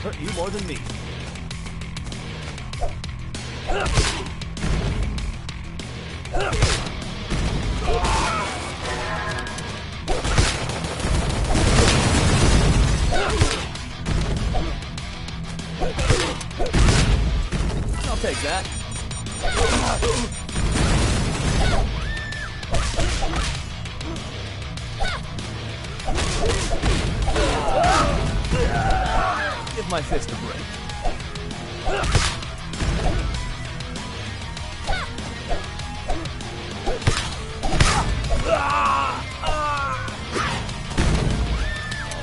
Hurt you more than me. I'll take that. Give my fist a break.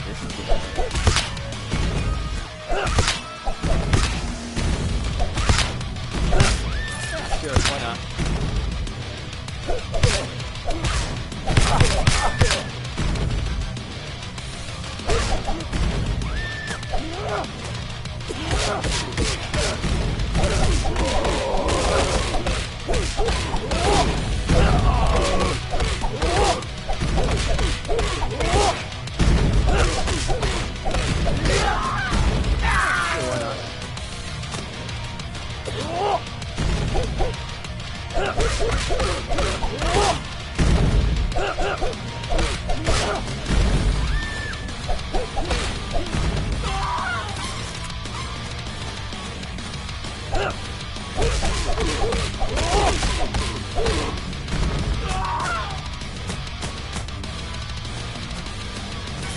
This is good. Sure, why not?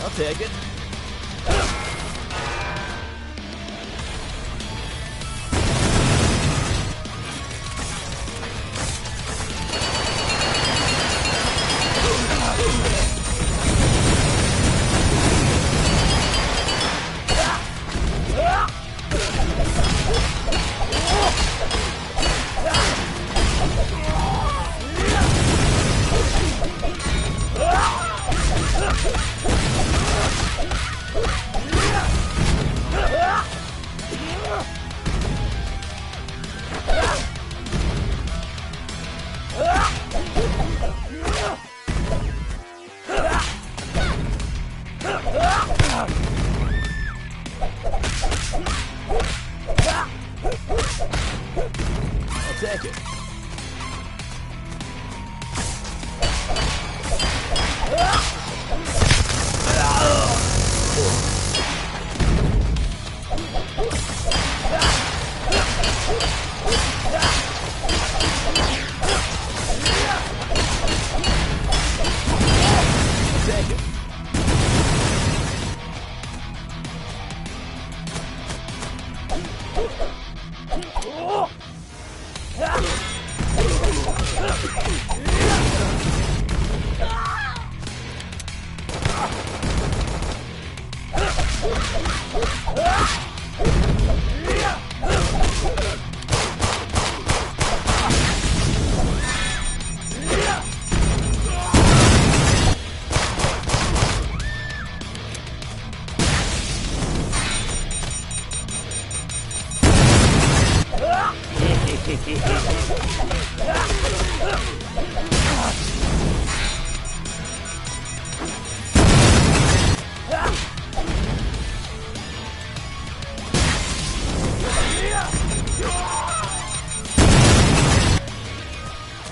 I'll take it. I'll take it. Take it.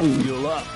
Heal up.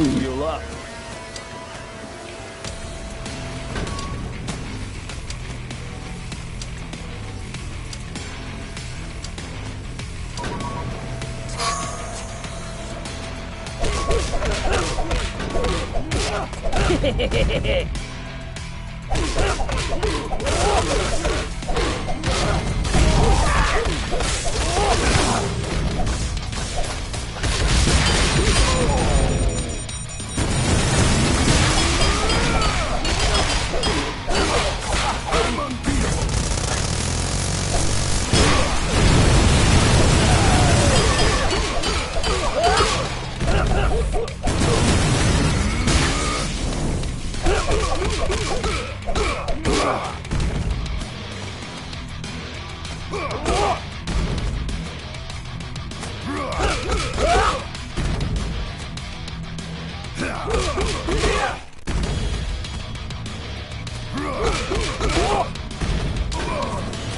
Heal up.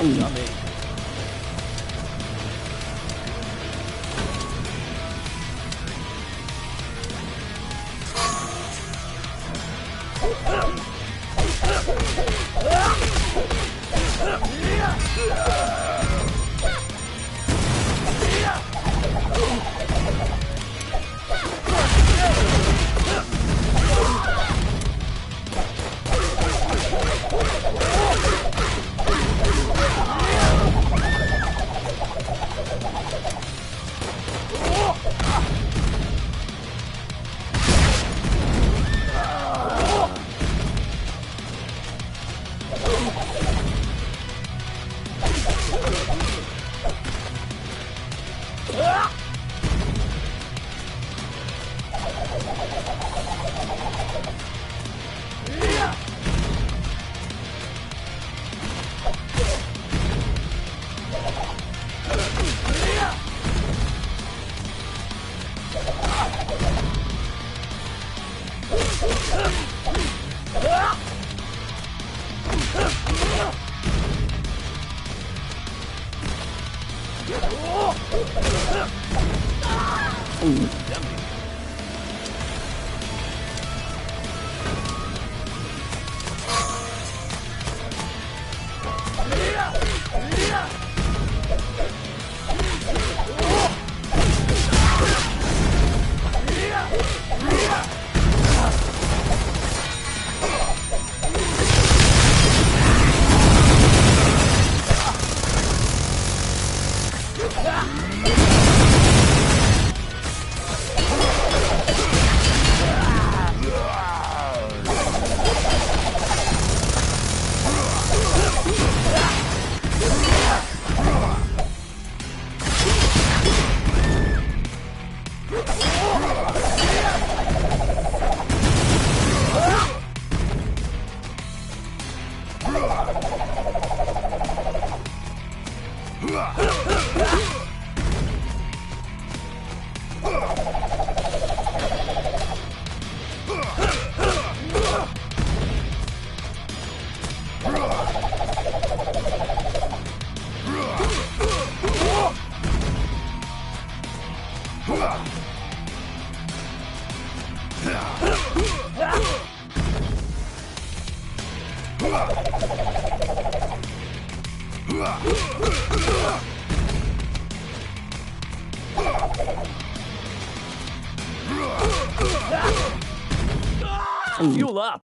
Yummy. Fuel up.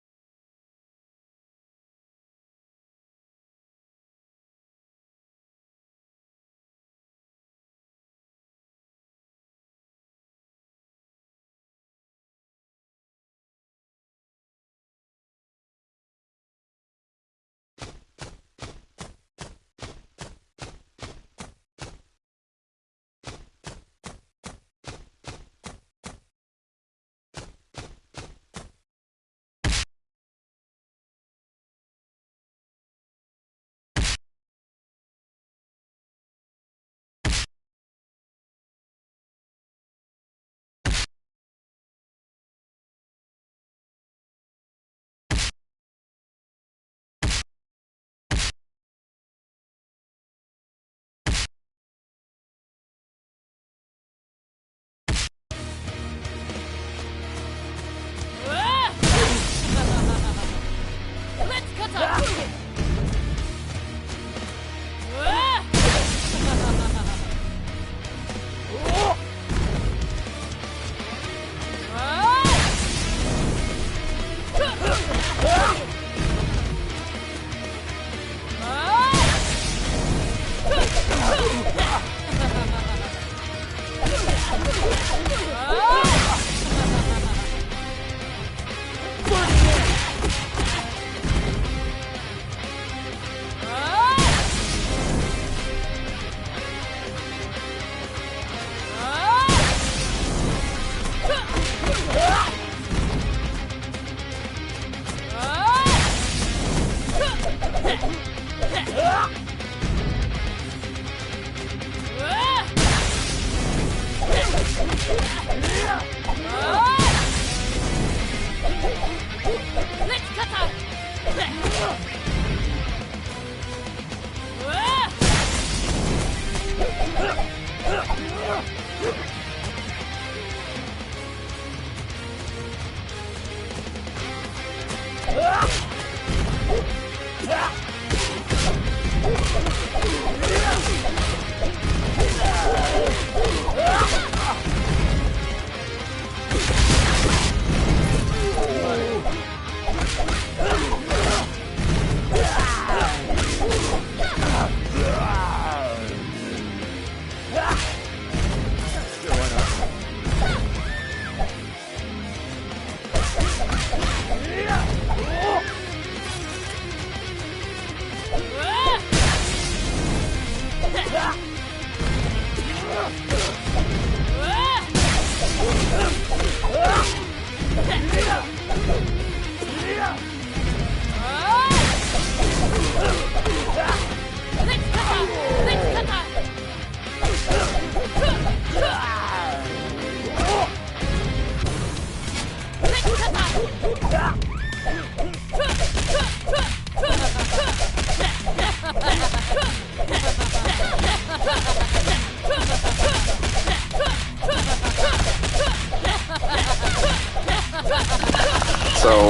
So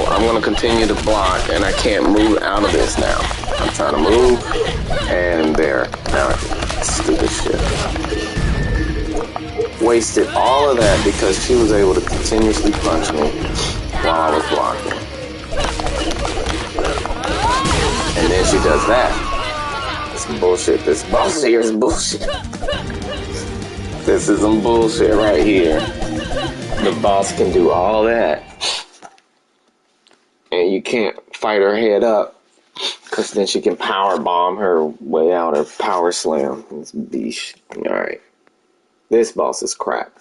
I'm gonna continue to block, and I can't move out of this now. I'm trying to move, and there. Now, stupid shit. Wasted all of that because she was able to continuously punch me while I was blocking. And then she does that. It's some bullshit. This boss here is bullshit. This is some bullshit right here. The boss can do all that. And you can't fight her head up, because then she can power bomb her way out or power slam. It's beesh. Alright. This boss is crap.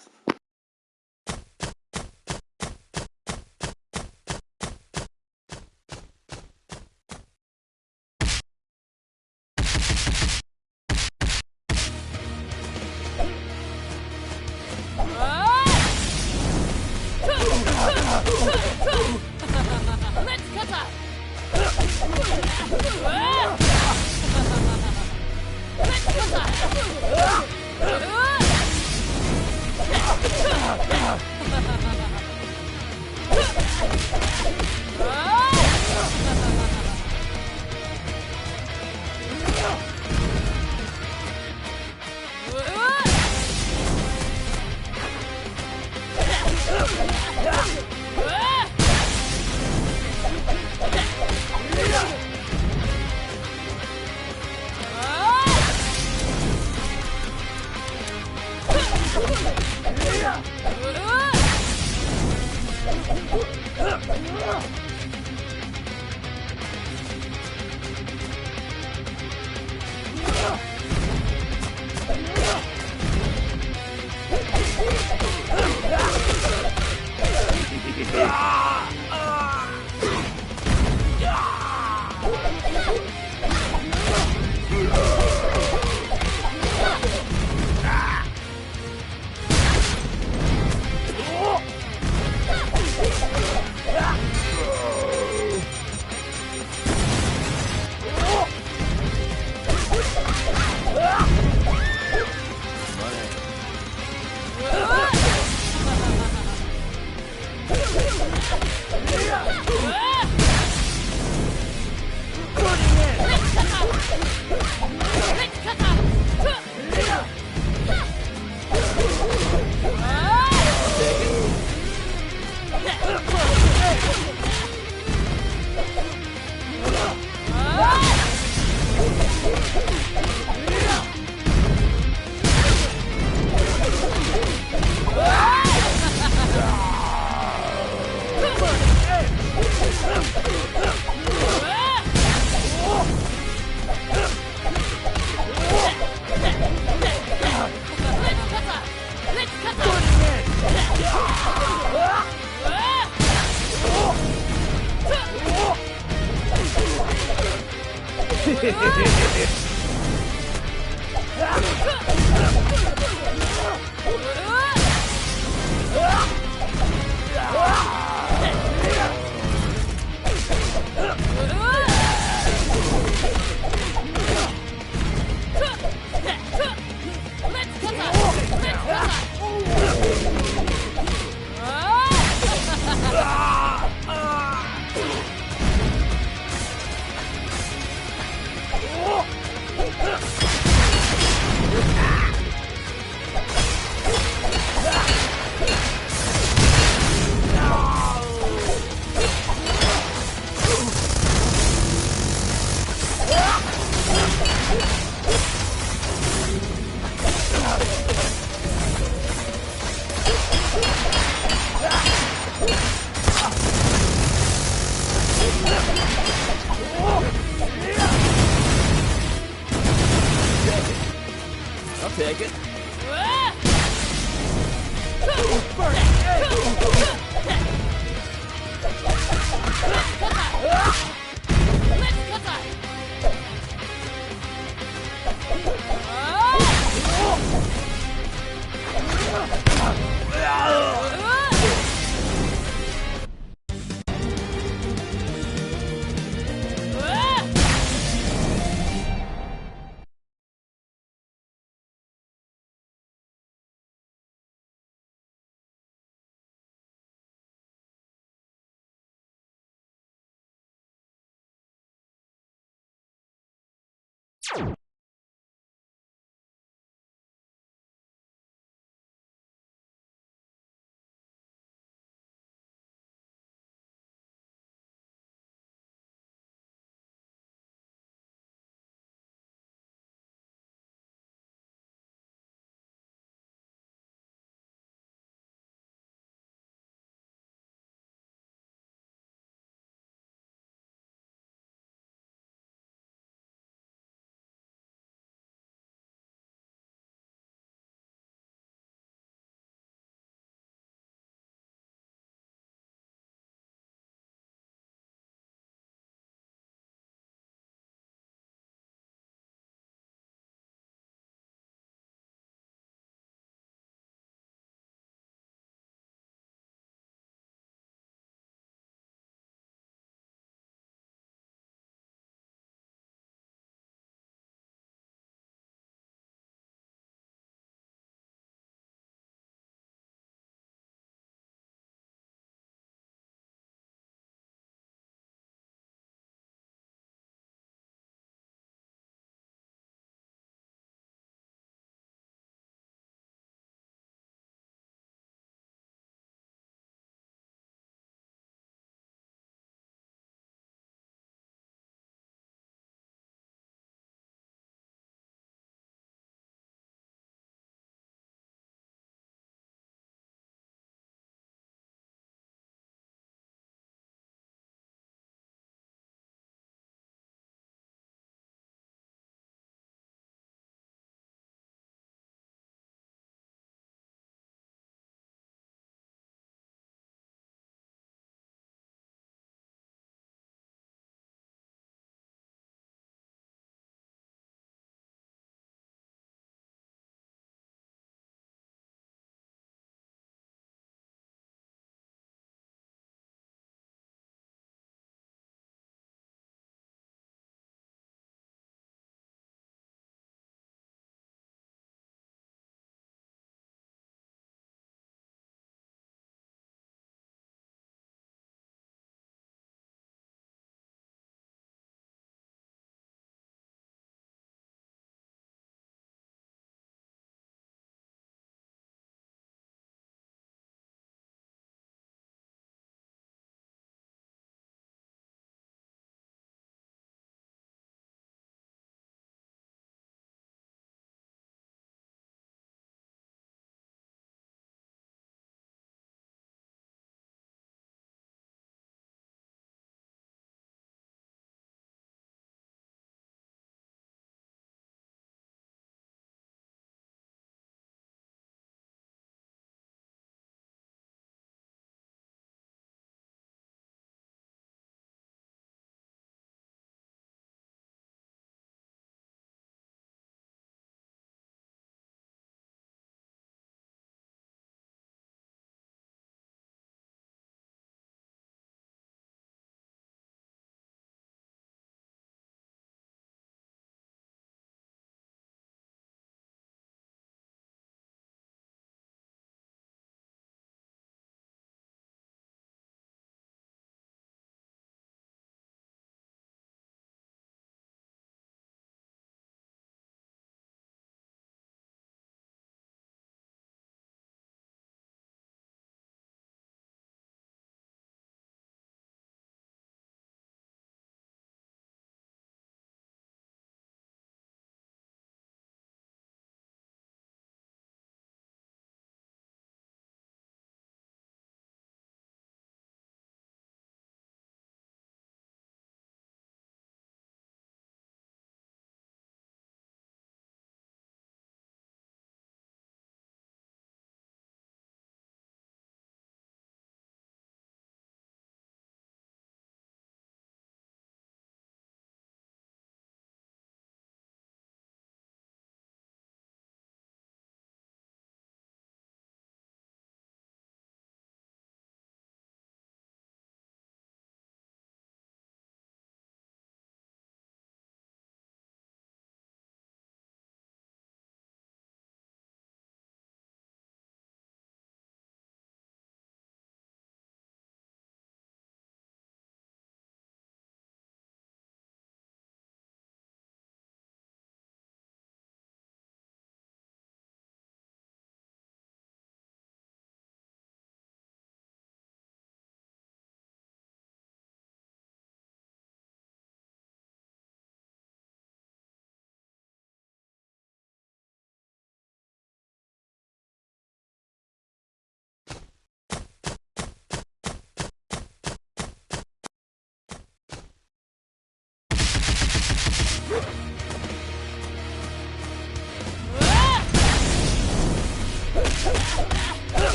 Take it.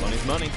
Money's money.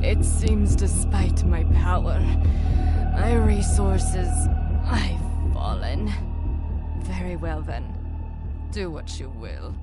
It seems despite my power, my resources, I've fallen. Very well then. Do what you will.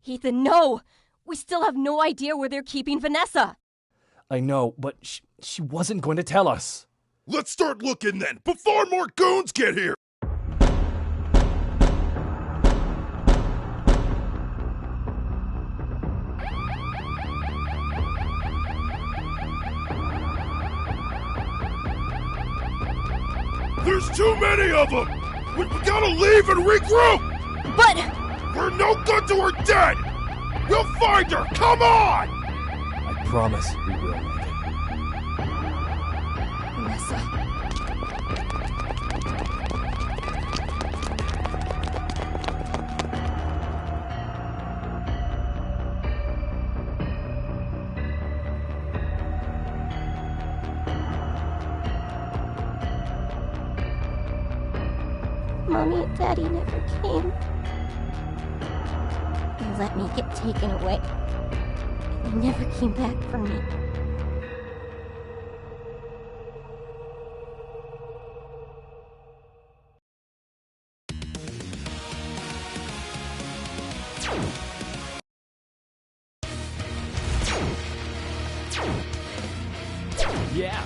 Ethan, no! We still have no idea where they're keeping Vanessa! I know, but she wasn't going to tell us. Let's start looking then, before more goons get here! There's too many of them! We gotta leave and regroup! But... We're no good to her dead! We'll find her! Come on! I promise we will make it. Vanessa... Mommy and Daddy never came. They let me get taken away. And they never came back for me. Yeah.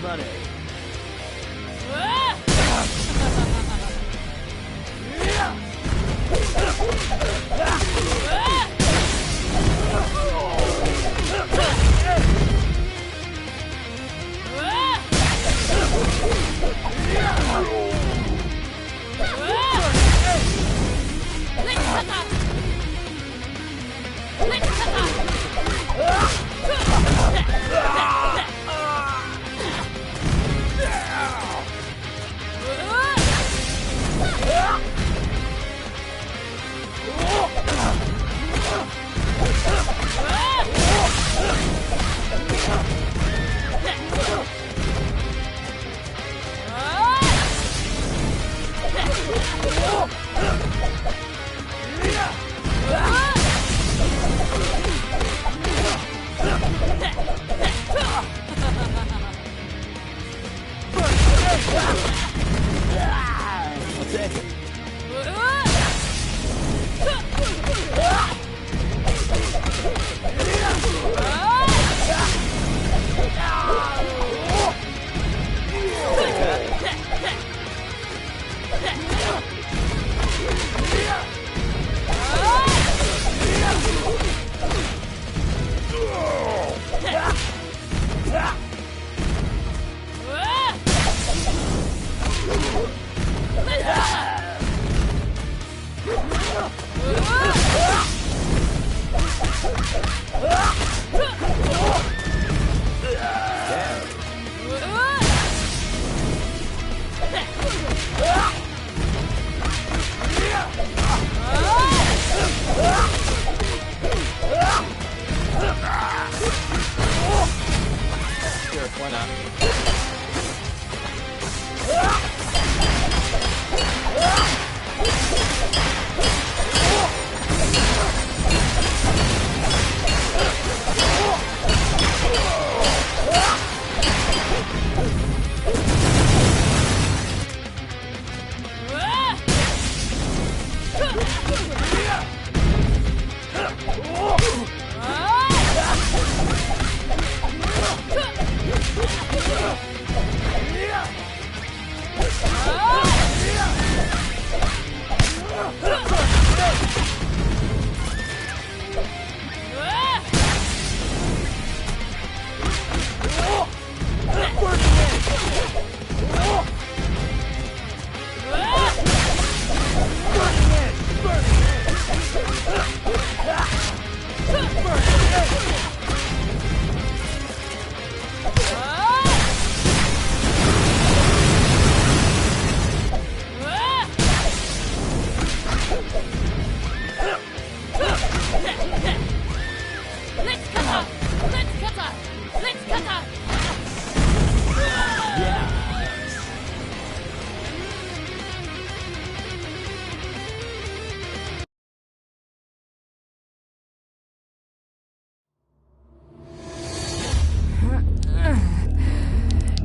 Money.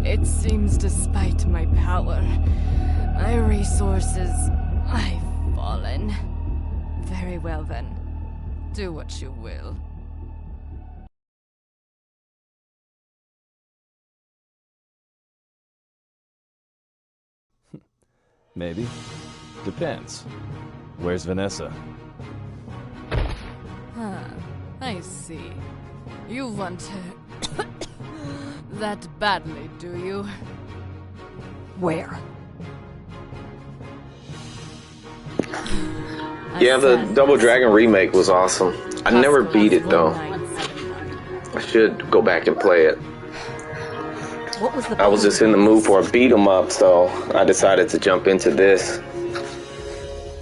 It seems despite my power, my resources, I've fallen. Very well then. Do what you will. Maybe. Depends. Where's Vanessa? Huh. I see. You want her that badly, do you? Where? Yeah, the Double Dragon remake was awesome. I never beat it though. I should go back and play it. What was the I was just in the mood for a beat 'em up, so I decided to jump into this.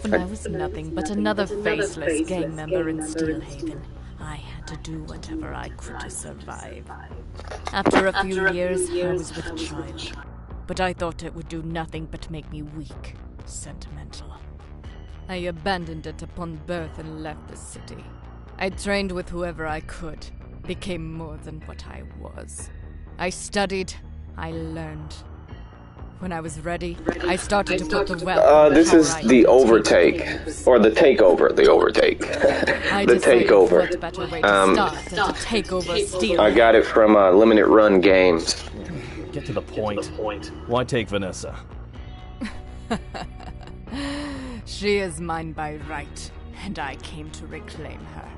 When I was nothing but another faceless gang member in Steelhaven, I had to do whatever I could to survive. After a few years, I was with child, but I thought it would do nothing but make me weak, sentimental. I abandoned it upon birth and left the city. I trained with whoever I could, became more than what I was. I studied, I learned. When I was ready, I started to put the wealth. This is the overtake, or the takeover. The overtake, the takeover. What better way to start than to take over Steel? I got it from Limited Run Games. Get to the point. Why take Vanessa? She is mine by right, and I came to reclaim her.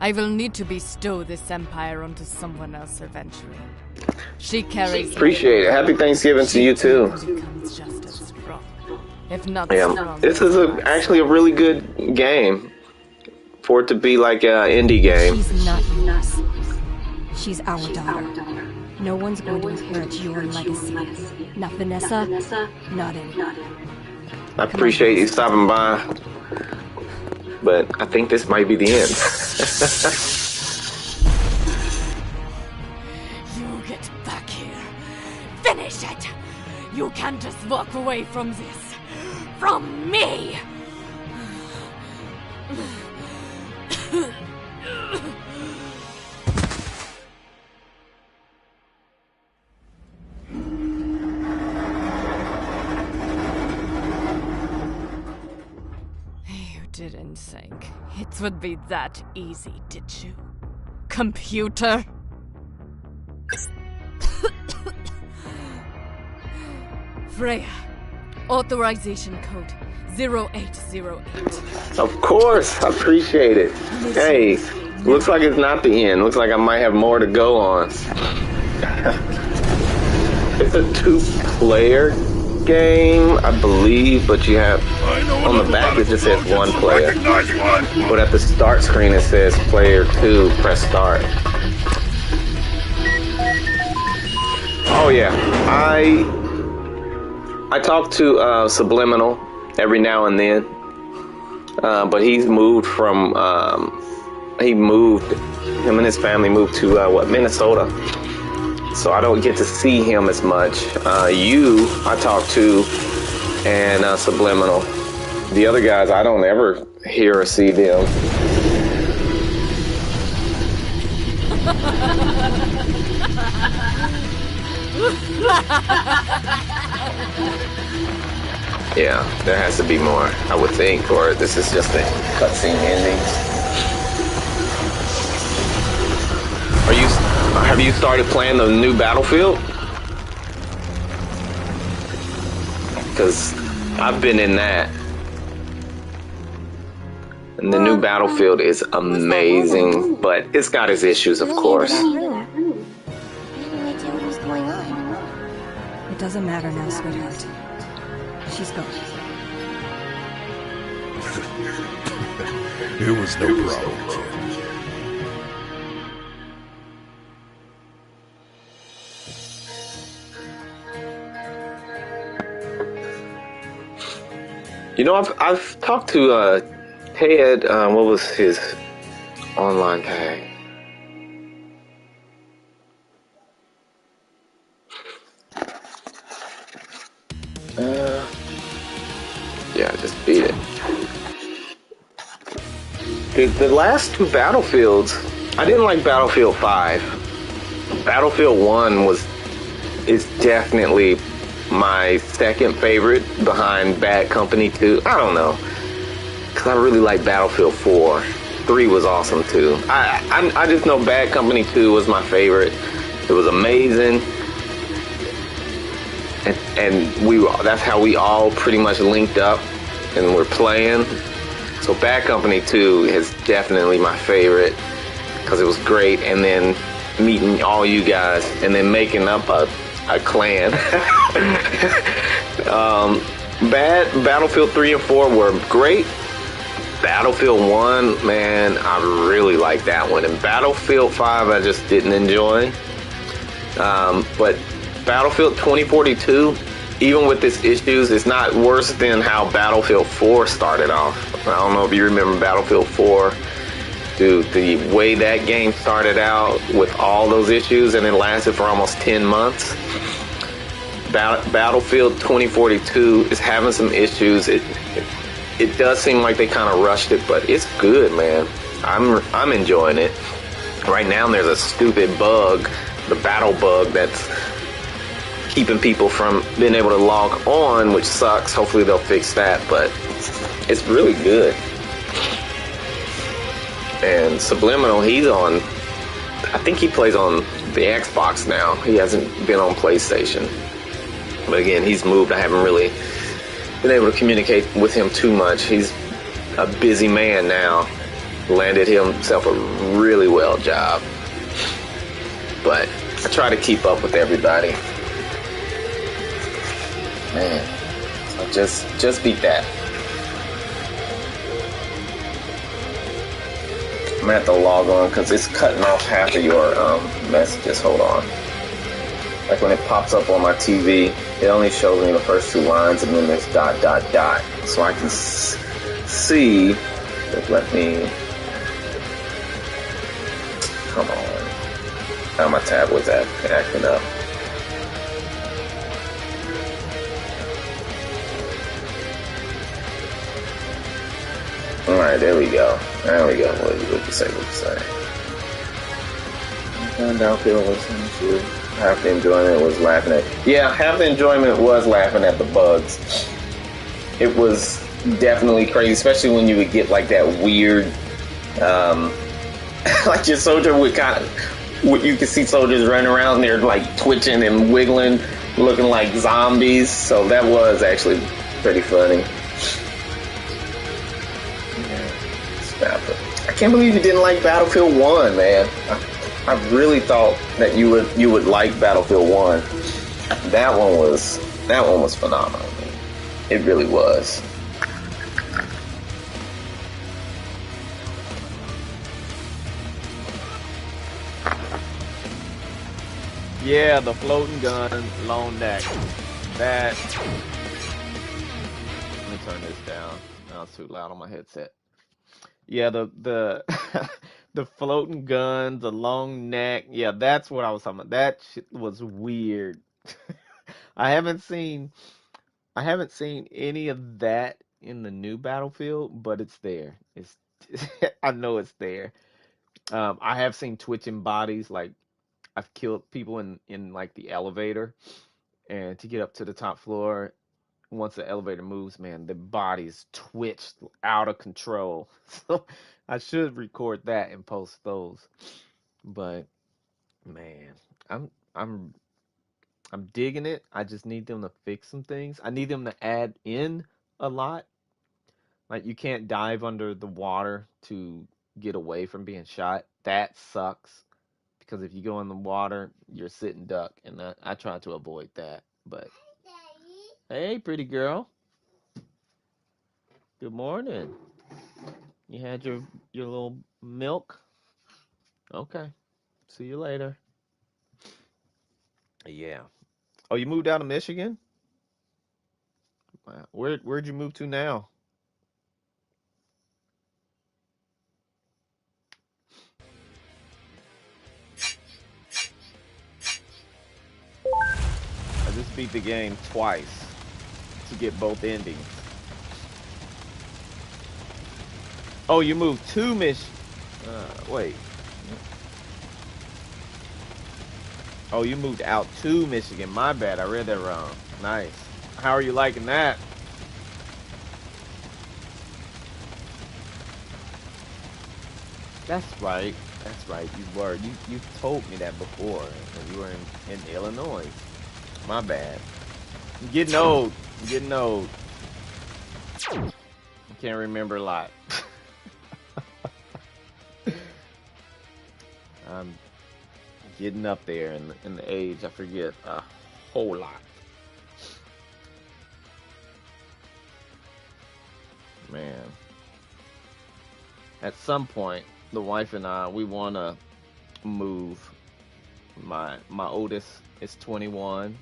I will need to bestow this empire onto someone else eventually. She carries... Appreciate it. Happy Thanksgiving to you too. Becomes just as strong, if not Yeah, stronger. this is actually a really good game for it to be like an indie game. She's not yours. She's our daughter. No one's going to inherit your legacy. Not Vanessa, not any. I appreciate you stopping by, but I think this might be the end. You get back here. Finish it! You can't just walk away from this. From me! You didn't think it would be that easy, did you? Computer? Freya, authorization code 0808. Of course, I appreciate it. Hey, looks like it's not the end. Looks like I might have more to go on. It's a 2-player game, I believe, but you have on the back it just says 1 player. But at the start screen it says player 2, press start. Oh yeah, I talk to Subliminal every now and then, but he's moved from him and his family moved to Minnesota, so I don't get to see him as much. I talk to, and Subliminal. The other guys, I don't ever hear or see them. Yeah, there has to be more, I would think, or this is just a cutscene ending. Have you started playing the new Battlefield? Because I've been in that. And the new Battlefield is amazing, but it's got its issues, of course. I had no idea what was going on. It doesn't matter now, sweetheart. She's gone. It was no problem, kid. You know, I've talked to Ted. What was his online tag? Yeah, I just beat it. The last 2 Battlefields, I didn't like Battlefield 5. Battlefield 1 is definitely my second favorite behind Bad Company 2. I don't know, because I really like Battlefield 4. 3 was awesome too. I just know Bad Company 2 was my favorite. It was amazing. And that's how we all pretty much linked up and we're playing. So Bad Company 2 is definitely my favorite because it was great. And then meeting all you guys and then making up a clan. Battlefield 3 and 4 were great. Battlefield 1, man, I really like that one. And Battlefield 5 I just didn't enjoy. But Battlefield 2042, even with its issues, it's not worse than how Battlefield 4 started off. I don't know if you remember Battlefield 4. Dude, the way that game started out with all those issues and it lasted for almost 10 months. Battlefield 2042 is having some issues. It does seem like they kind of rushed it, but it's good, man. I'm enjoying it. Right now there's a stupid bug, the battle bug, that's keeping people from being able to log on, which sucks. Hopefully they'll fix that, but it's really good. And Subliminal, he's on, I think he plays on the Xbox now. He hasn't been on PlayStation. But again, he's moved. I haven't really been able to communicate with him too much. He's a busy man now. Landed himself a really well job. But I try to keep up with everybody. Man, so just beat that. I'm gonna have to log on because it's cutting off half of your messages. Hold on. Like when it pops up on my TV, it only shows me the first 2 lines and then there's ... So I can see. Let me. Come on. Now my tablet's acting up. Alright, there we go. There we go. What you say? Downfield listening to. Half the enjoyment was laughing at. Yeah, half the enjoyment was laughing at the bugs. It was definitely crazy, especially when you would get like that weird, like your soldier would kind of. You can see soldiers running around, they're like twitching and wiggling, looking like zombies. So that was actually pretty funny. I can't believe you didn't like Battlefield 1, man. I really thought that you would like Battlefield 1. That one was phenomenal, man. It really was. Yeah, the floating gun, long neck. That. Let me turn this down. No, it's too loud on my headset. Yeah, the the floating gun, the long neck. Yeah, that's what I was talking about. That shit was weird. I haven't seen any of that in the new Battlefield, but it's there. It's I know it's there. I have seen twitching bodies, like I've killed people in like the elevator, and to get up to the top floor, once the elevator moves, man, the body's twitched out of control. So I should record that and post those. But man, I'm I'm I'm digging it. I just need them to fix some things. I need them to add in a lot. Like you can't dive under the water to get away from being shot. That sucks because if you go in the water, you're sitting duck, and I try to avoid that. But hey, pretty girl. Good morning. You had your little milk? Okay. See you later. Yeah. Oh, you moved out of Michigan? Wow. Where'd you move to now? I just beat the game twice to get both endings. Oh, you moved to wait. Oh, you moved out to Michigan. My bad. I read that wrong. Nice. How are you liking that? That's right. That's right. You were. You told me that before when you were in Illinois. My bad. I'm getting old. I'm getting old. I can't remember a lot. I'm getting up there in the age. I forget a whole lot. Man. At some point, the wife and I, we want to move. My oldest is 21,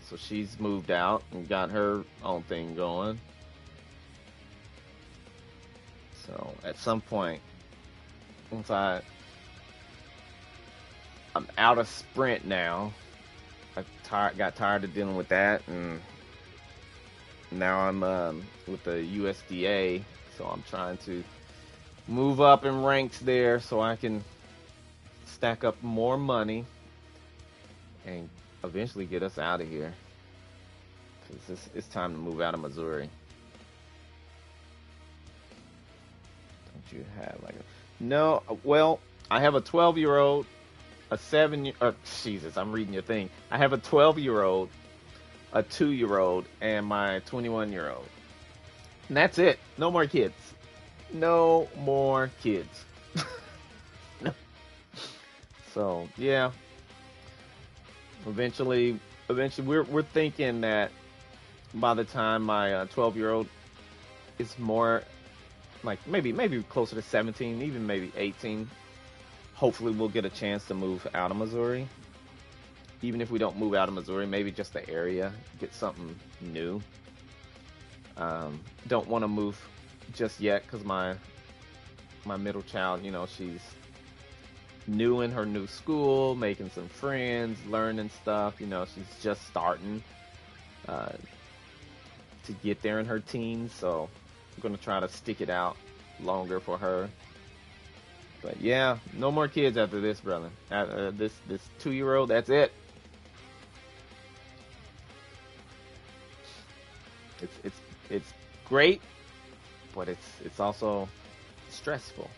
so she's moved out and got her own thing going. So at some point, once I'm out of Sprint now. Got tired of dealing with that, and now I'm with the USDA, so I'm trying to move up in ranks there so I can stack up more money and eventually get us out of here. 'Cause it's time to move out of Missouri. Don't you have like a... No, well, I have a 12-year-old a 7 year, Jesus, I'm reading your thing. I have a 12-year-old, a 2-year-old, and my 21-year-old. And that's it. No more kids. No more kids. No. So yeah, eventually, we're thinking that by the time my 12-year-old is more like maybe closer to 17, even maybe 18. Hopefully, we'll get a chance to move out of Missouri. Even if we don't move out of Missouri, maybe just the area, get something new. Don't want to move just yet because my middle child, she's new in her new school, making some friends, learning stuff. She's just starting to get there in her teens, so I'm gonna try to stick it out longer for her. But yeah, no more kids after this, brother. This 2-year-old, that's it. It's great, but it's also stressful.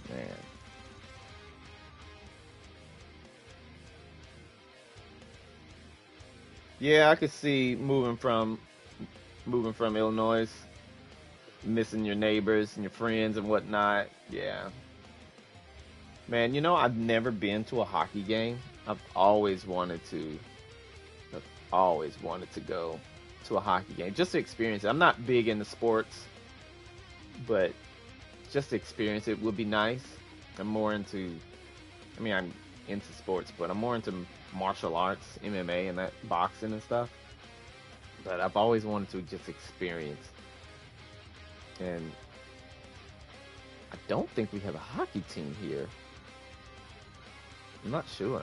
Man. Yeah, I could see moving from Illinois, missing your neighbors and your friends and whatnot. Yeah. Man, I've never been to a hockey game. I've always wanted to. I've always wanted to go to a hockey game just to experience it. I'm not big into sports, but just to experience it would be nice. I'm into sports, but I'm more into martial arts, MMA, and that boxing and stuff. But I've always wanted to just experience. And I don't think we have a hockey team here. I'm not sure.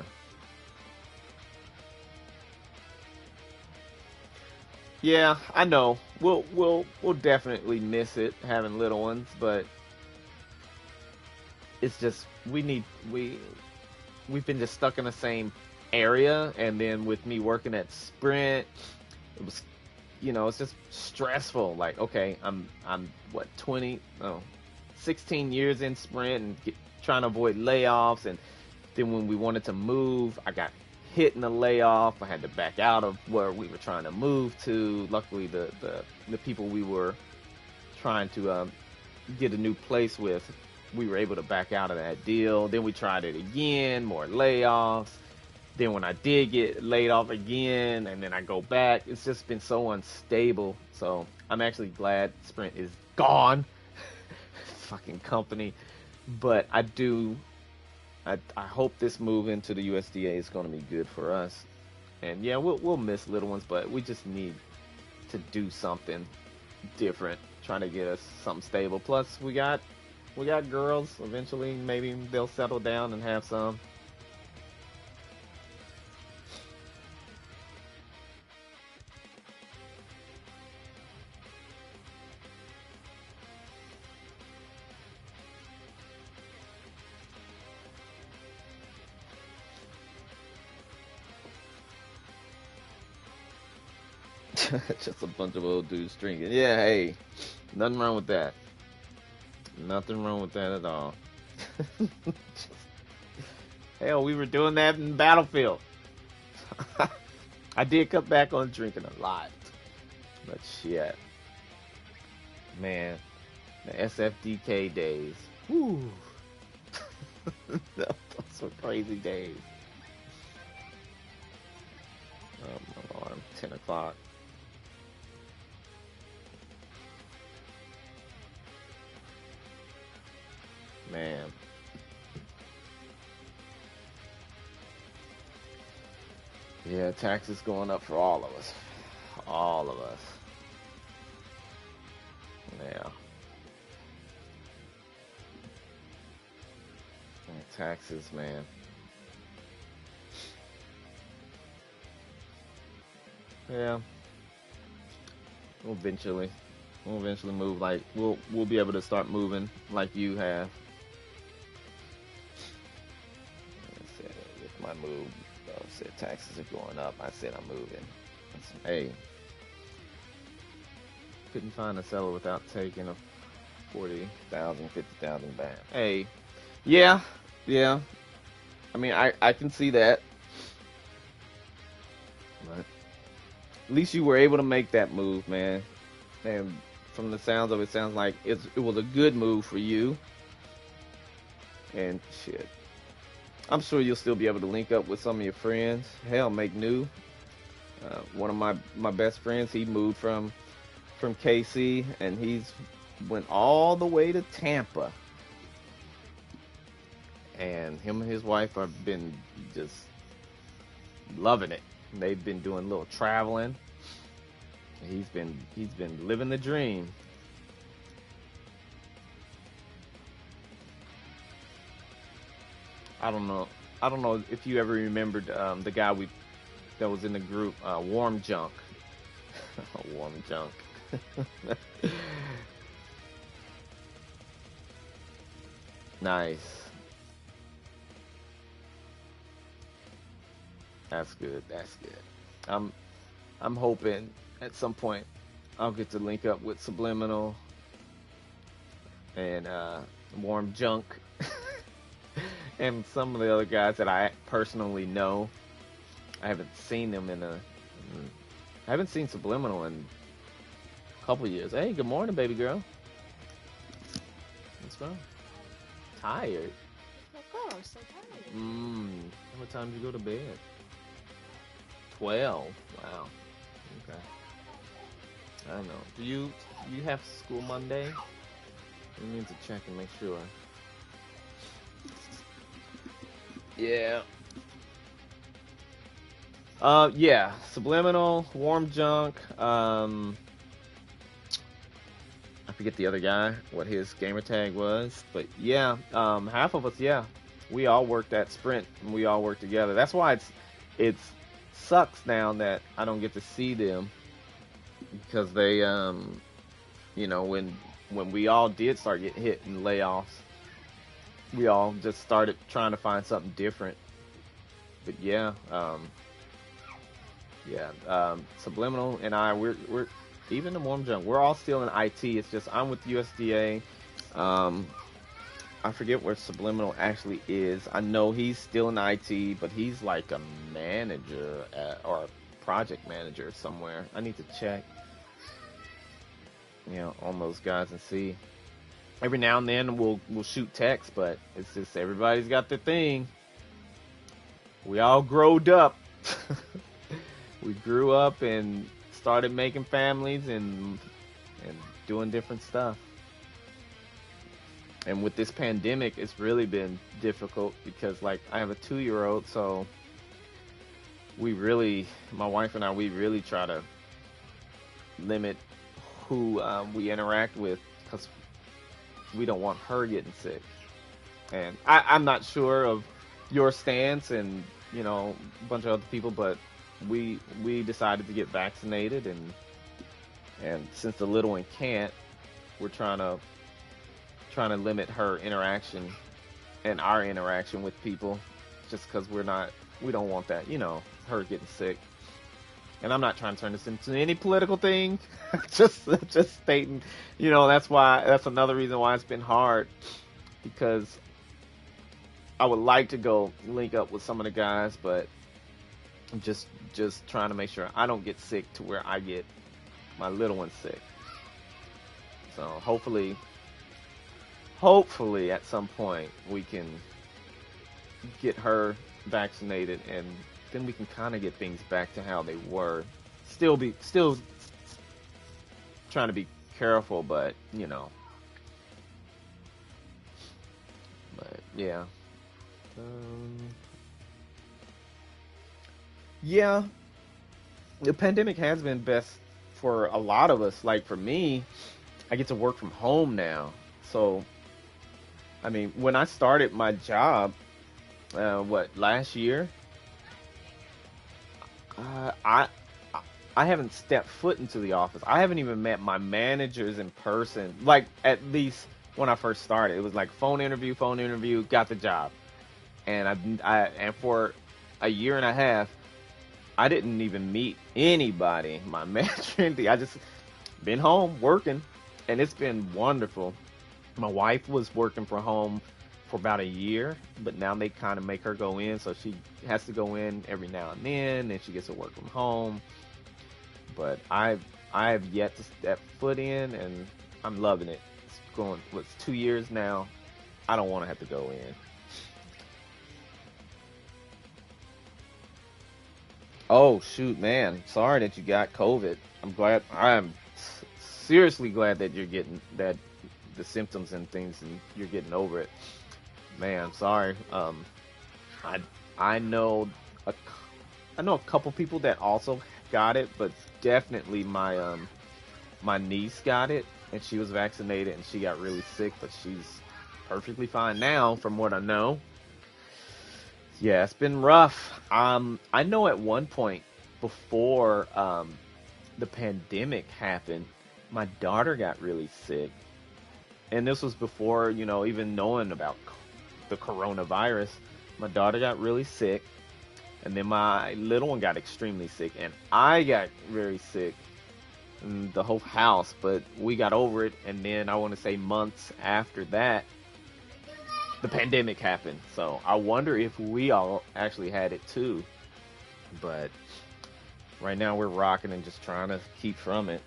Yeah, I know. We'll definitely miss it having little ones, but it's just we've been just stuck in the same area, and then with me working at Sprint, it was it's just stressful. Like, okay, I'm what 16 years in Sprint and trying to avoid layoffs, and then when we wanted to move, I got hit in a layoff. I had to back out of where we were trying to move to. Luckily, the people we were trying to get a new place with, we were able to back out of that deal. Then we tried it again, more layoffs. Then when I did get laid off again, and then I go back, it's just been so unstable. So I'm actually glad Sprint is gone. Fucking company. But I hope this move into the USDA is going to be good for us. And yeah, we'll miss little ones, but we just need to do something different, trying to get us something stable. Plus, we got girls. Eventually, maybe they'll settle down and have some. Just a bunch of old dudes drinking. Yeah, hey, nothing wrong with that. Nothing wrong with that at all. Hell, we were doing that in Battlefield. I did cut back on drinking a lot. But shit. Man, the SFDK days. Woo. Those were crazy days. Oh, my alarm. 10 o'clock. Man. Yeah, taxes going up for all of us. All of us. Yeah. Taxes, man. Yeah. We'll eventually move. Like we'll be able to start moving like you have. I said with my move, I said taxes are going up. I said I'm moving. I said, hey, couldn't find a seller without taking a 40,000, 50,000 back. Hey, yeah, yeah. I mean, I can see that. But at least you were able to make that move, man. And from the sounds of it, sounds like it was a good move for you. And shit, I'm sure you'll still be able to link up with some of your friends. Hell, make new. One of my best friends, he moved from KC, and he's went all the way to Tampa. And him and his wife have been just loving it. They've been doing a little traveling. He's been living the dream. I don't know if you ever remembered the guy that was in the group, Warm Junk. Warm Junk. Nice. That's good. That's good. I'm hoping at some point I'll get to link up with Subliminal and Warm Junk and some of the other guys that I personally know. I haven't seen them I haven't seen Subliminal in a couple of years. Hey, good morning, baby girl. What's wrong? Tired? Oh, I'm so tired. How much time did you go to bed? 12. Wow. Okay. I don't know. Do you have school Monday? We need to check and make sure. Yeah. Yeah. Subliminal, Warm Junk. I forget the other guy, what his gamer tag was, but yeah, half of us, yeah, we all worked at Sprint and we all worked together. That's why it's sucks now that I don't get to see them, because they, you know, when we all did start getting hit in layoffs, we all just started trying to find something different. But yeah, Subliminal and I, we're even the Warm Junk, we're all still in IT. It's just I'm with USDA. I forget where Subliminal actually is. I know he's still in IT, but he's like a manager or a project manager somewhere. I need to check, you know, on those guys and see. Every now and then we'll shoot text, but it's just everybody's got their thing. We all growed up. We grew up and started making families and doing different stuff. And with this pandemic, it's really been difficult because, like, I have a 2-year-old, so my wife and I, we really try to limit who we interact with, because we don't want her getting sick. And I'm not sure of your stance and, you know, a bunch of other people, but we decided to get vaccinated, and since the little one can't, we're trying to limit her interaction and our interaction with people, just because we don't want that, you know, her getting sick. And I'm not trying to turn this into any political thing. just stating, you know, that's another reason why it's been hard, because I would like to go link up with some of the guys, but I'm just trying to make sure I don't get sick to where I get my little one sick. So hopefully at some point we can get her vaccinated, and then we can kind of get things back to how they were. Still trying to be careful, but you know. But yeah. Yeah, the pandemic has been best for a lot of us. Like for me, I get to work from home now. So, I mean, when I started my job, last year, I haven't stepped foot into the office. I haven't even met my managers in person. Like, at least when I first started, it was like phone interview, got the job. And and for a year and a half, I didn't even meet anybody, my manager, anything. I just been home working, and it's been wonderful. My wife was working from home for about a year, but now they kind of make her go in, so she has to go in every now and then, and she gets to work from home. But I have yet to step foot in, and I'm loving it. It's going, what's 2 years now? I don't want to have to go in. Oh shoot, man! Sorry that you got COVID. I'm glad. I'm seriously glad that you're getting that the symptoms and things, and you're getting over it. Man, I'm sorry. I I know a I know a couple people that also got it, but definitely my niece got it, and she was vaccinated, and she got really sick, but she's perfectly fine now, from what I know. Yeah, it's been rough. I know at one point before the pandemic happened, my daughter got really sick, and this was before, even knowing about the coronavirus. My daughter got really sick, and then my little one got extremely sick, and I got very sick, and the whole house. But we got over it, and then I want to say months after that, the pandemic happened. So I wonder if we all actually had it too. But right now we're rocking and just trying to keep from it.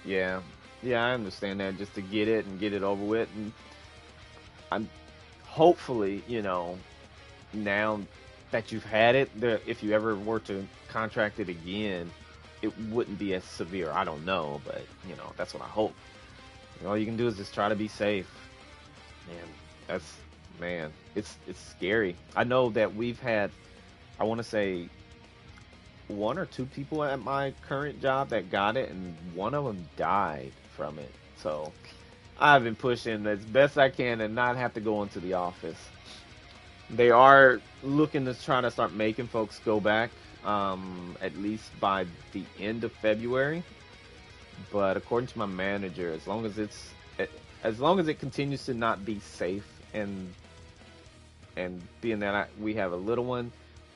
Yeah. Yeah, I understand that, just to get it and get it over with. And I'm hopefully, now that you've had it, if you ever were to contract it again, it wouldn't be as severe. I don't know, but that's what I hope. All you can do is just try to be safe. Man, man, it's scary. I know that we've had, I want to say, one or two people at my current job that got it, and one of them died from it. So I've been pushing as best I can and not have to go into the office. They are looking to try to start making folks go back, at least by the end of February. But according to my manager, as long as it continues to not be safe, and being that we have a little one,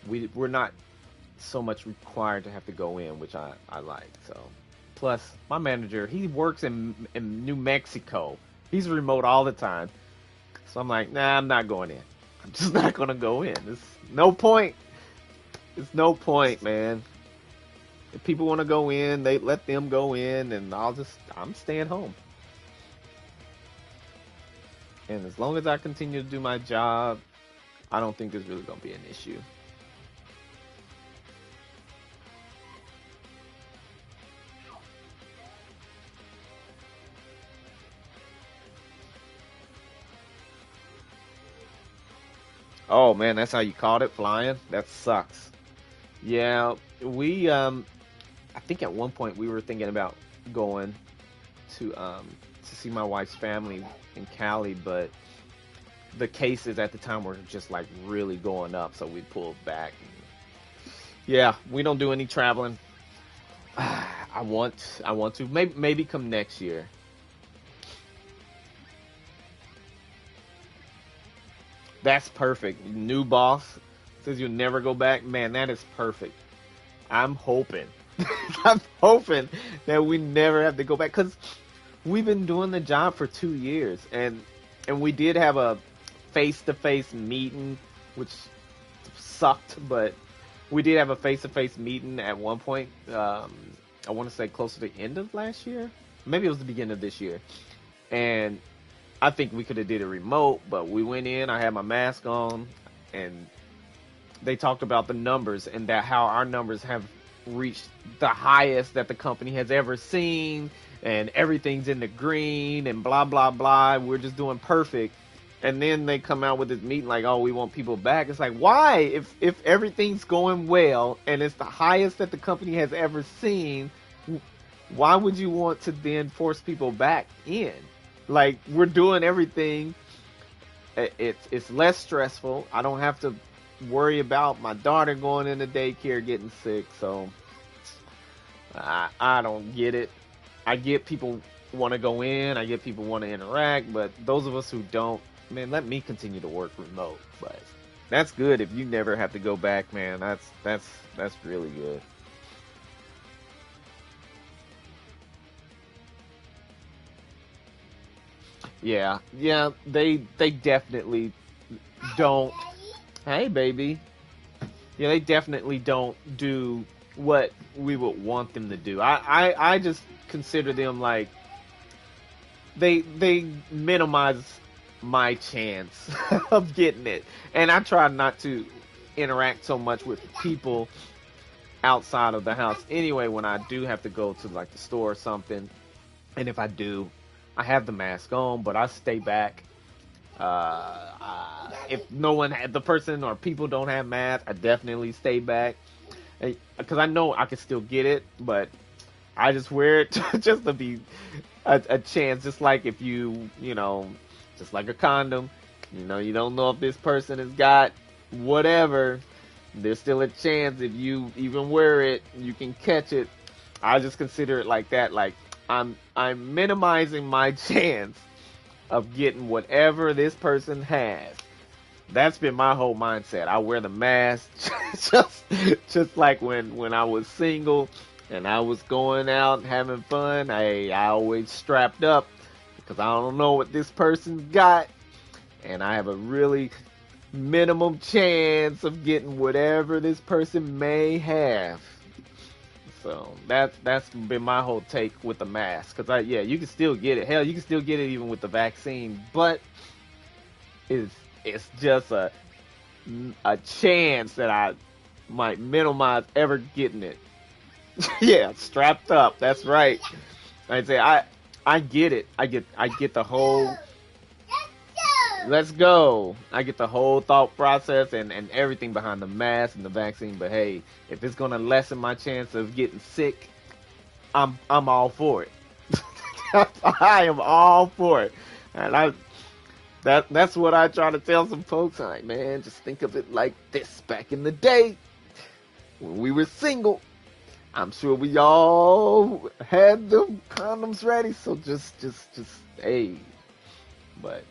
we're not so much required to have to go in, which I like. So plus my manager, he works in New Mexico. He's remote all the time. So I'm like, nah, I'm not going in. I'm just not gonna go in. It's no point. It's no point, man. If people want to go in, they let them go in, and I'm staying home. And as long as I continue to do my job, I don't think there's really gonna be an issue. Oh man, that's how you called it, flying? That sucks. Yeah, I think at one point we were thinking about going to see my wife's family in Cali, but the cases at the time were just like really going up, so we pulled back. Yeah, we don't do any traveling. I want to maybe come next year. That's perfect. New boss says you'll never go back. Man, that is perfect. I'm hoping. I'm hoping that we never have to go back, because we've been doing the job for 2 years, and we did have a face-to-face meeting, which sucked, but we did have a face-to-face meeting at one point. I want to say close to the end of last year. Maybe it was the beginning of this year. And I think we could have did it remote, but we went in, I had my mask on, and they talked about the numbers, and that how our numbers have reached the highest that the company has ever seen, and everything's in the green, and blah, blah, blah. We're just doing perfect. And then they come out with this meeting like, oh, we want people back. It's like, why? If everything's going well and it's the highest that the company has ever seen, why would you want to then force people back in? Like, we're doing everything. It's less stressful. I don't have to worry about my daughter going into daycare getting sick. So I don't get it. I get people want to go in. I get people want to interact. But those of us who don't, man, let me continue to work remote. But that's good if you never have to go back, man. That's really good. Yeah, they definitely don't. Hey, baby. Yeah, they definitely don't do what we would want them to do. I just consider them like they minimize my chance of getting it, and I try not to interact so much with people outside of the house anyway when I do have to go to like the store or something. And if I do, I have the mask on, but I stay back. If no one had the person or people don't have masks, I definitely stay back because I know I can still get it, but I just wear it just to be a chance. Just like if just like a condom, you don't know if this person has got whatever. There's still a chance if you even wear it, you can catch it. I just consider it like that. Like I'm minimizing my chance of getting whatever this person has. That's been my whole mindset. I wear the mask just like when I was single and I was going out and having fun. I always strapped up because I don't know what this person got, and I have a really minimum chance of getting whatever this person may have. So that's been my whole take with the mask. Because you can still get it. Hell, you can still get it even with the vaccine, but it's just a chance that I might minimize ever getting it. Yeah, strapped up. That's right. I'd say I get it. I get the whole. Let's go. I get the whole thought process and everything behind the mask and the vaccine. But hey, if it's gonna lessen my chance of getting sick, I'm all for it. I am all for it. And that's what I try to tell some folks. I'm like, man, just think of it like this. Back in the day, when we were single, I'm sure we all had the condoms ready. So just hey. But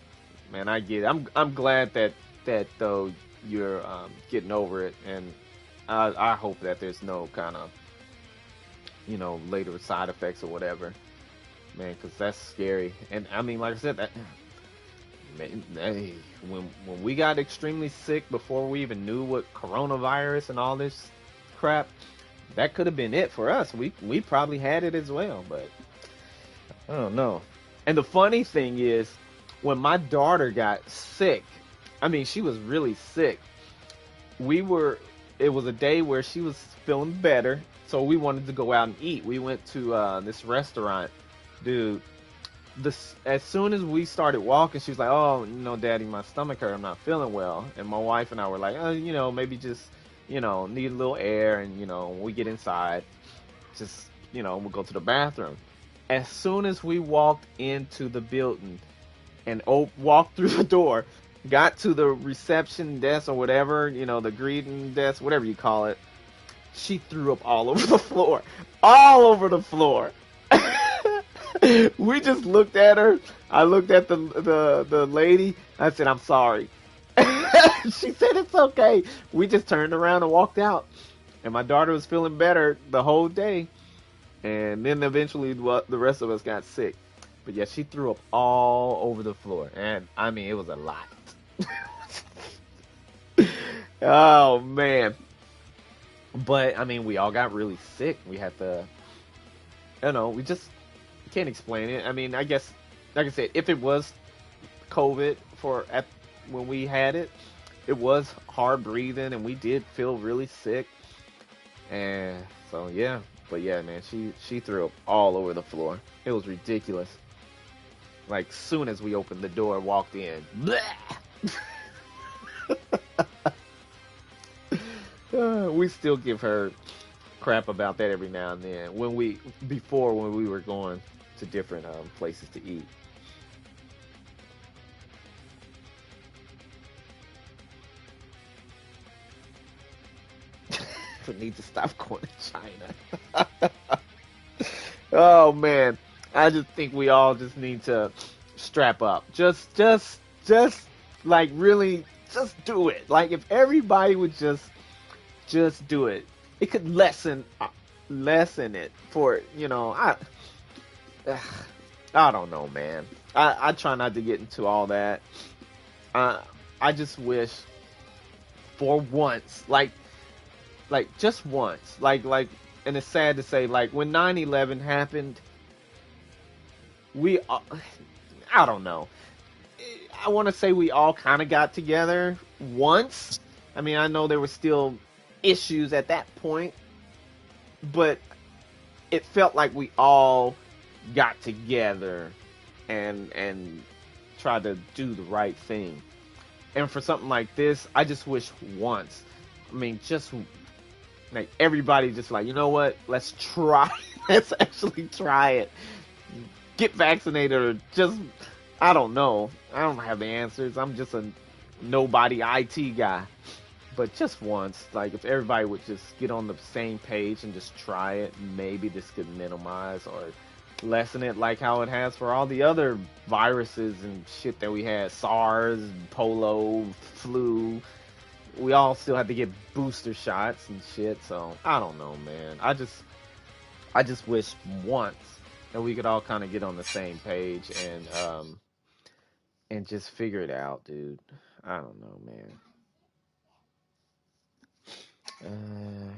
man, I get it. I'm glad that though you're getting over it, and I hope that there's no kind of later side effects or whatever, man, because that's scary. And I mean, like I said, that man, hey, when we got extremely sick before we even knew what coronavirus and all this crap, that could have been it for us. We probably had it as well, but I don't know. And the funny thing is, when my daughter got sick, I mean, she was really sick. It was a day where she was feeling better, so we wanted to go out and eat. We went to this restaurant. Dude, as soon as we started walking, she was like, oh, Daddy, my stomach hurt. I'm not feeling well. And my wife and I were like, oh, maybe just, need a little air. And, when we get inside, just, we'll go to the bathroom. As soon as we walked into the building, and walked through the door, got to the reception desk or whatever, the greeting desk, whatever you call it, she threw up all over the floor. All over the floor. We just looked at her. I looked at the lady. I said, I'm sorry. She said, it's okay. We just turned around and walked out. And my daughter was feeling better the whole day. And then eventually the rest of us got sick. But yeah, she threw up all over the floor. And I mean, it was a lot. Oh, man. But I mean, we all got really sick. We had to, we just can't explain it. I mean, I guess, like I said, if it was COVID when we had it, it was hard breathing and we did feel really sick. And so, yeah. But yeah, man, she threw up all over the floor. It was ridiculous. Like, soon as we opened the door, walked in. We still give her crap about that every now and then. When we were going to different places to eat. We need to stop going to China. Oh man. I just think we all just need to strap up. Just like really just do it. Like if everybody would just do it, it could lessen it for, I don't know, man. I try not to get into all that. I I just wish for once, like just once, and it's sad to say, like when 9/11 happened, we I don't know. I want to say we all kind of got together once. I mean, I know there were still issues at that point, but it felt like we all got together and tried to do the right thing. And for something like this, I just wish once. I mean, just like everybody just like, you know what? Let's try. Let's actually try it. Get vaccinated or just I don't know. I don't have the answers. I'm just a nobody IT guy. But just once, like if everybody would just get on the same page and just try it, maybe this could minimize or lessen it like how it has for all the other viruses and shit that we had. SARS, polio, flu. We all still had to get booster shots and shit, so I don't know, man. I just wish once that we could all kind of get on the same page and just figure it out, dude. I don't know, man.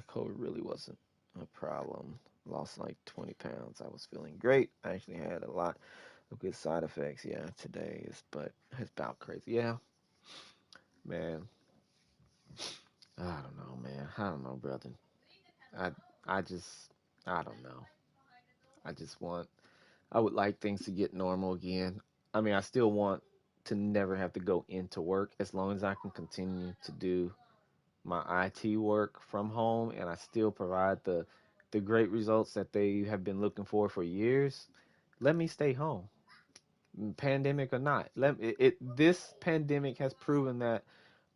COVID really wasn't a problem. Lost like 20 pounds. I was feeling great. I actually had a lot of good side effects. Yeah, today is, but it's about crazy. Yeah, man. I don't know, man. I don't know, brother. I, I just, I don't know. I just want, I would like things to get normal again. I mean, I still want to never have to go into work as long as I can continue to do my IT work from home and I still provide the great results that they have been looking for years, let me stay home, pandemic or not. This pandemic has proven that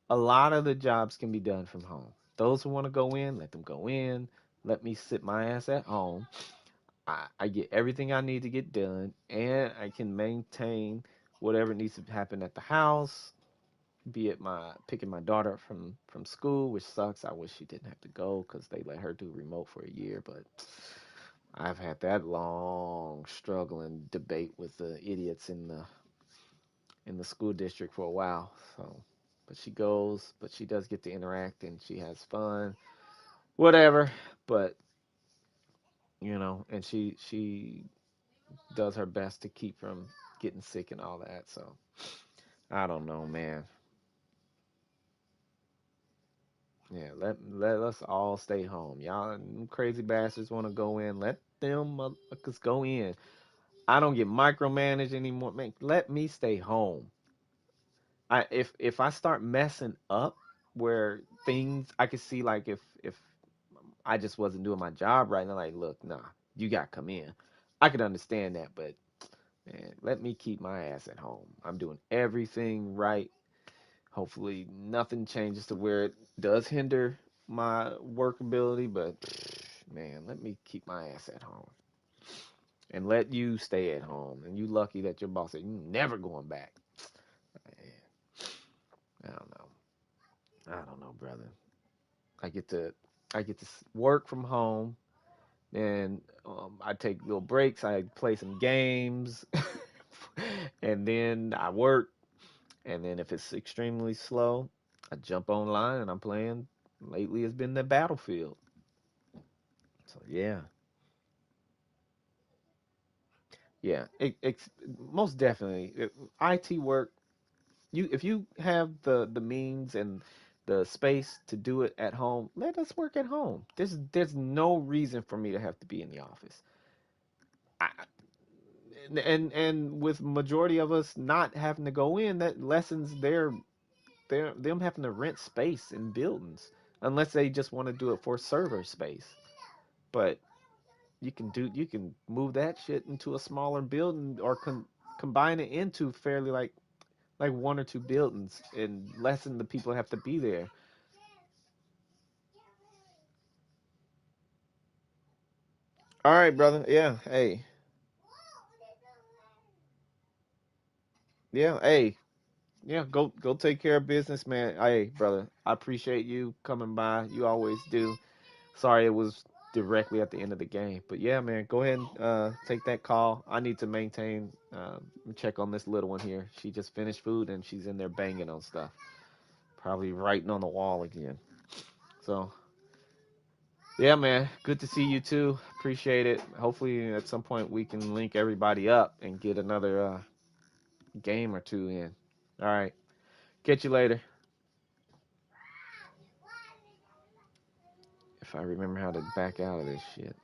a lot of the jobs can be done from home. Those who want to go in, let them go in. Let me sit my ass at home. I get everything I need to get done, and I can maintain whatever needs to happen at the house, be it my picking my daughter up from school, which sucks. I wish she didn't have to go because they let her do remote for a year. But I've had that long struggle and debate with the idiots in the school district for a while. So, but she goes, but she does get to interact and she has fun, whatever. But and she does her best to keep from getting sick and all that. So I don't know, man. Yeah, let us all stay home. Y'all them crazy bastards want to go in. Let them motherfuckers go in. I don't get micromanaged anymore. Man, let me stay home. If I start messing up where things I could see like if I just wasn't doing my job right, and I'm like, look, nah, you gotta come in. I could understand that, but man, let me keep my ass at home. I'm doing everything right. Hopefully, nothing changes to where it does hinder my workability, but man, let me keep my ass at home and let you stay at home. And you lucky that your boss said you never going back. Man, I don't know. I don't know, brother. I get to work from home, and I take little breaks. I play some games, and then I work. And then if it's extremely slow, I jump online and I'm playing. Lately, it's been the Battlefield. So yeah, yeah, most definitely. IT work. If you have the means and the space to do it at home, let us work at home. There's no reason for me to have to be in the office. I, and with majority of us not having to go in, that lessens them having to rent space in buildings unless they just want to do it for server space. But you can move that shit into a smaller building or combine it into fairly like one or two buildings and lessen the people that have to be there. All right, brother. Yeah. Hey. Yeah. Hey. Yeah. Go take care of business, man. Hey, brother. I appreciate you coming by. You always do. Sorry it was directly at the end of the game. But yeah, man, go ahead and take that call. I need to maintain, check on this little one here. She just finished food and she's in there banging on stuff, probably writing on the wall again. So yeah, man, good to see you too. Appreciate it. Hopefully at some point we can link everybody up and get another game or two in. All right, catch you later. If I remember how to back out of this shit.